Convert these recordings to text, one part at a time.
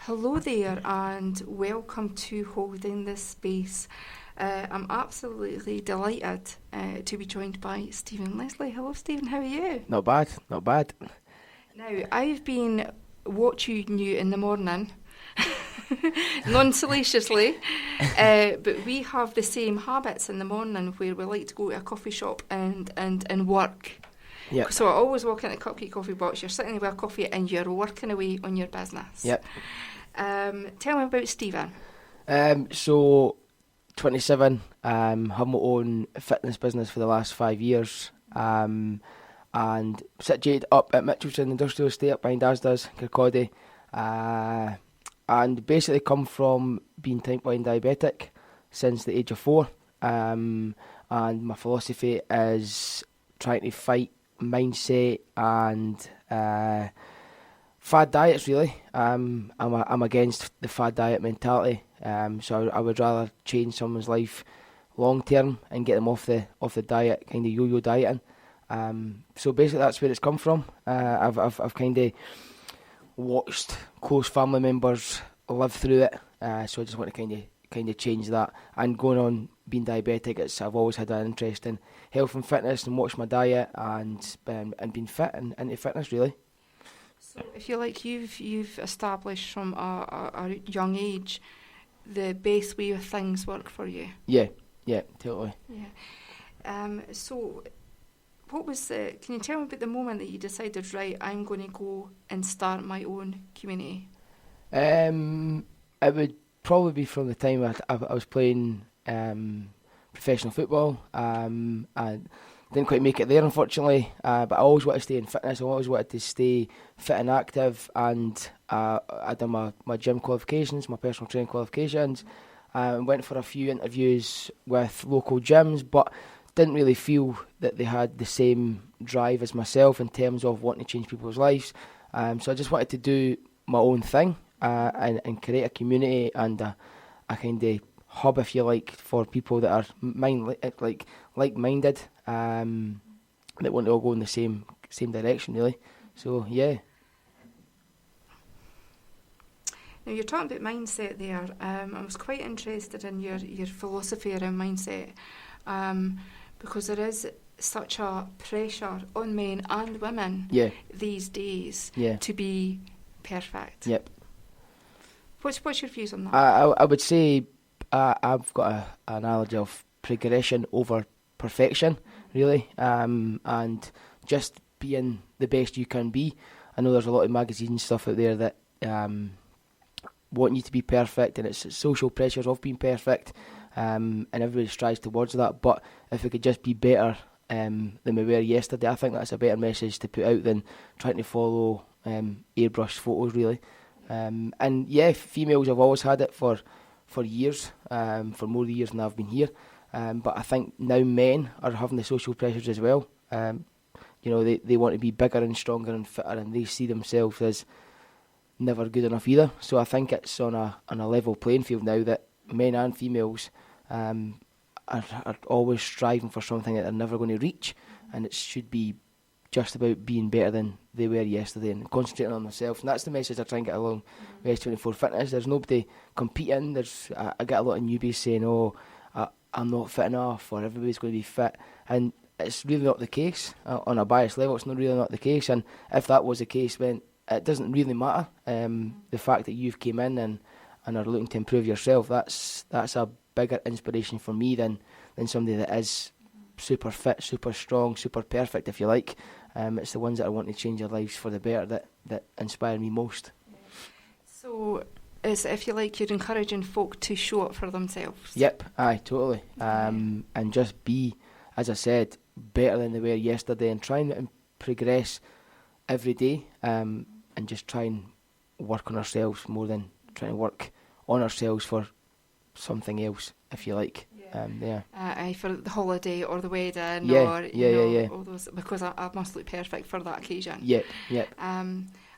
Hello there and welcome to Holding This Space. I'm absolutely delighted to be joined by Stephen Leslie. Hello Stephen, how are you? Not bad, not bad. Now, I've been watching you in the morning, non-salaciously, but we have the same habits in the morning where we like to go to a coffee shop and work. Yep. So I always walk in a cupcake coffee box, you're sitting there with a coffee and you're working away on your business. Yep. Tell me about Stephen. So 27, have my own fitness business for the last 5 years, and situated up at Mitchelson Industrial Estate up behind Asda's, Kirkcaldy, and basically come from being type 1 diabetic since the age of 4, and my philosophy is trying to fight mindset and fad diets really. I'm against the fad diet mentality, so I would rather change someone's life long term and get them off the diet, kind of yo-yo dieting. So basically that's where it's come from. I've kind of watched close family members live through it, so I just want to kind of change that. And going on being diabetic, I've always had an interest in health and fitness and watched my diet and being fit and into fitness really. So I feel like you've established from a young age the best way of things work for you. Yeah, totally. Yeah. So what was can you tell me about the moment that you decided, right, I'm going to go and start my own community? It would probably be from the time I was playing professional football. I didn't quite make it there, unfortunately, but I always wanted to stay in fitness. I always wanted to stay fit and active, and I done my gym qualifications, my personal training qualifications, went for a few interviews with local gyms, but didn't really feel that they had the same drive as myself in terms of wanting to change people's lives. So I just wanted to do my own thing and create a community and a kind of hub, if you like, for people that are like-minded, that want to all go in the same direction, really. So, yeah. Now, you're talking about mindset there. I was quite interested in your philosophy around mindset, because there is such a pressure on men and women these days to be perfect. Yep. What's your views on that? I would say I've got an analogy of progression over perfection, really, and just being the best you can be. I know there's a lot of magazines and stuff out there that want you to be perfect, and it's social pressures of being perfect, and everybody strives towards that. But if we could just be better than we were yesterday, I think that's a better message to put out than trying to follow airbrushed photos, really. And yeah, females have always had it for years, for more years than I've been here. But I think now men are having the social pressures as well. They want to be bigger and stronger and fitter, and they see themselves as never good enough either. So I think it's on a level playing field now that men and females are always striving for something that they're never going to reach, and it should be just about being better than they were yesterday and concentrating on themselves. And that's the message I try and get along with S24 Fitness. There's nobody competing. I get a lot of newbies saying, I'm not fit enough, or everybody's going to be fit. And it's really not the case. On a biased level, it's not really not the case. And if that was the case, then it doesn't really matter. The fact that you've came in and are looking to improve yourself, that's a bigger inspiration for me than somebody that is super fit, super strong, super perfect, if you like. It's the ones that I want to change their lives for the better that inspire me most. So, if you like, you're encouraging folk to show up for themselves. Yep, aye, totally. And just be, as I said, better than they were yesterday, and try and progress every day, and just try and work on ourselves more than trying to work on ourselves for something else, if you like. For the holiday or the wedding, all those, because I must look perfect for that occasion. Yep.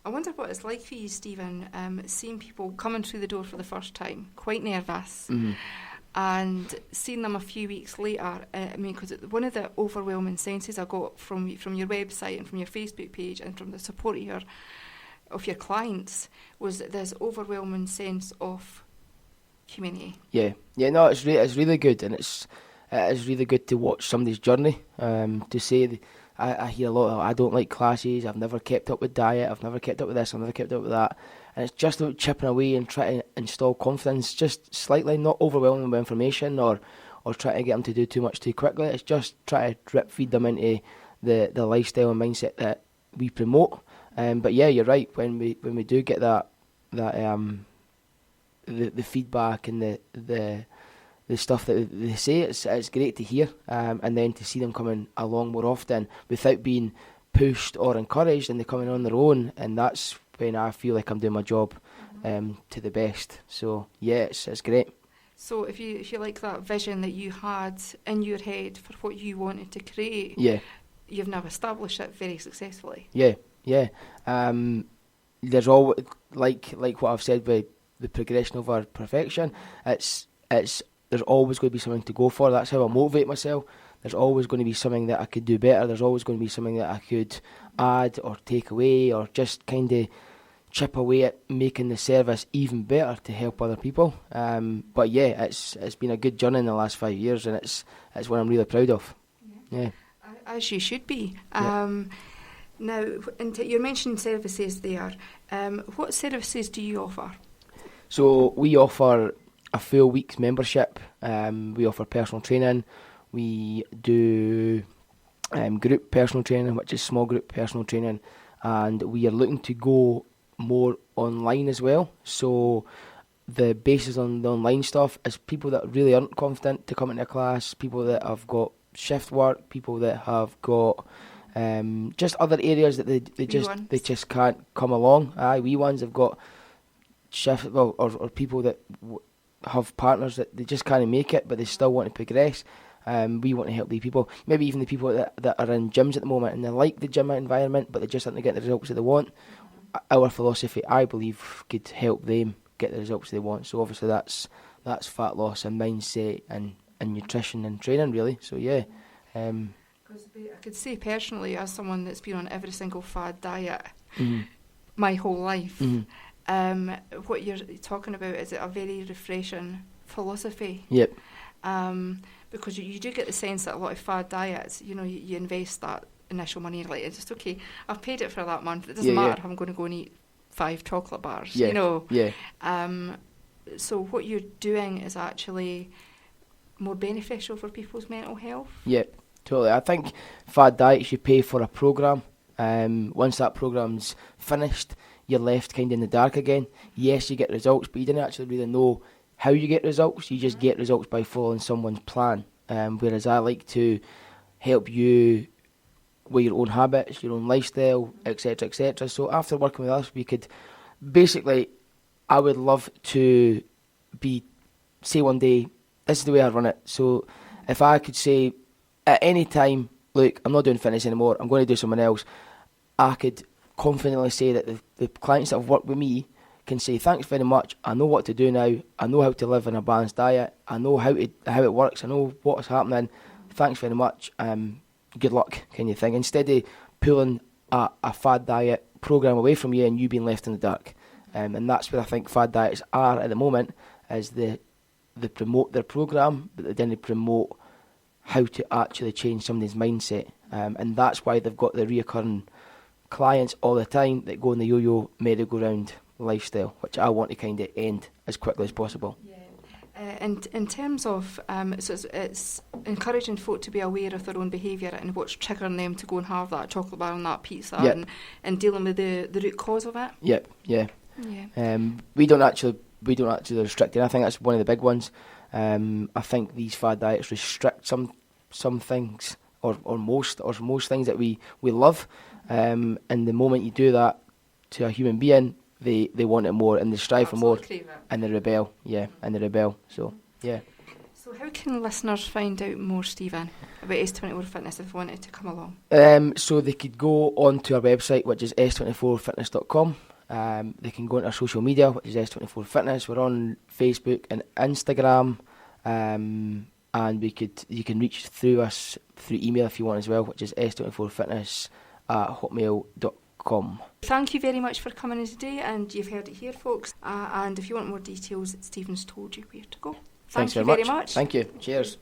I wonder what it's like for you, Stephen, seeing people coming through the door for the first time, quite nervous, and seeing them a few weeks later. Because one of the overwhelming senses I got from your website and from your Facebook page and from the support of of your clients was this overwhelming sense of community. Yeah, no, it's really good, and it is really good to watch somebody's journey. To say, I hear a lot of, I don't like classes, I've never kept up with diet, I've never kept up with this, I've never kept up with that, and it's just about chipping away and trying to install confidence, just slightly, not overwhelming them with information or trying to get them to do too much too quickly. It's just try to drip feed them into the lifestyle and mindset that we promote. But yeah, you're right. When we do get the feedback and the stuff that they say, it's great to hear, and then to see them coming along more often without being pushed or encouraged, and they're coming on their own, and that's when I feel like I'm doing my job to the best. So yeah, it's great. So if you like that vision that you had in your head for what you wanted to create, Yeah, you've now established it very successfully. yeah. There's all, like what I've said with the progression over perfection. It's there's always going to be something to go for. That's how I motivate myself. There's always going to be something that I could do better. There's always going to be something that I could add or take away, or just kind of chip away at making the service even better to help other people. But yeah, it's been a good journey in the last 5 years, and it's what I'm really proud of. Yeah. As you should be. Yeah. Now, you mentioned services there. What services do you offer? So we offer a full week's membership. We offer personal training. We do group personal training, which is small group personal training, and we are looking to go more online as well. So the basis on the online stuff is people that really aren't confident to come into a class, people that have got shift work, people that have got just other areas that they just can't come along. Wee ones have got shift, or people that have partners that they just can't make it, but they still want to progress. We want to help the people, maybe even the people that are in gyms at the moment and they like the gym environment, but they just aren't getting the results that they want. Our philosophy, I believe, could help them get the results they want. So obviously that's fat loss and mindset and nutrition and training, really. So yeah. Because I could say personally, as someone that's been on every single fad diet Mm-hmm. my whole life, Mm-hmm. What you're talking about is a very refreshing philosophy. Yep. Because you do get the sense that a lot of fad diets, you invest that initial money, like, it's just okay, I've paid it for that month, it doesn't matter if I'm going to go and eat 5 chocolate bars, Yeah. So what you're doing is actually more beneficial for people's mental health. Yep, totally. I think fad diets, you pay for a programme. Once that programme's finished, you're left kind of in the dark again. Yes, you get results, but you didn't actually really know how you get results. You just get results by following someone's plan. Whereas I like to help you with your own habits, your own lifestyle, etc., etc. So after working with us, we could basically, I would love to say one day, this is the way I run it. So if I could say at any time, look, I'm not doing fitness anymore, I'm going to do something else, I could confidently say that the clients that have worked with me can say, thanks very much, I know what to do now, I know how to live on a balanced diet, I know how it works, I know what's happening, thanks very much, good luck, kind of thing, instead of pulling a fad diet programme away from you and you being left in the dark. And that's where I think fad diets are at the moment, is they promote their programme, but they didn't promote how to actually change somebody's mindset. And that's why they've got the reoccurring clients all the time that go in the yo-yo merry-go-round lifestyle, which I want to kind of end as quickly as possible. Yeah. And in terms of, so it's encouraging folk to be aware of their own behaviour and what's triggering them to go and have that chocolate bar and that pizza, and dealing with the root cause of it. Yep, yeah. We don't actually restrict it. I think that's one of the big ones. I think these fad diets restrict some things or most things that we love. And the moment you do that to a human being, they want it more and they strive for more, and they rebel. So yeah. So how can listeners find out more, Stephen, about S24 Fitness if they wanted to come along? So they could go onto our website, which is s24fitness.com. They can go into our social media, which is S24 Fitness. We're on Facebook and Instagram, and you can reach through us through email if you want as well, which is s24fitness@hotmail.com. Thank you very much for coming in today, and you've heard it here, folks. And if you want more details, Stephen's told you where to go. Thank you very much. Thank you. Cheers.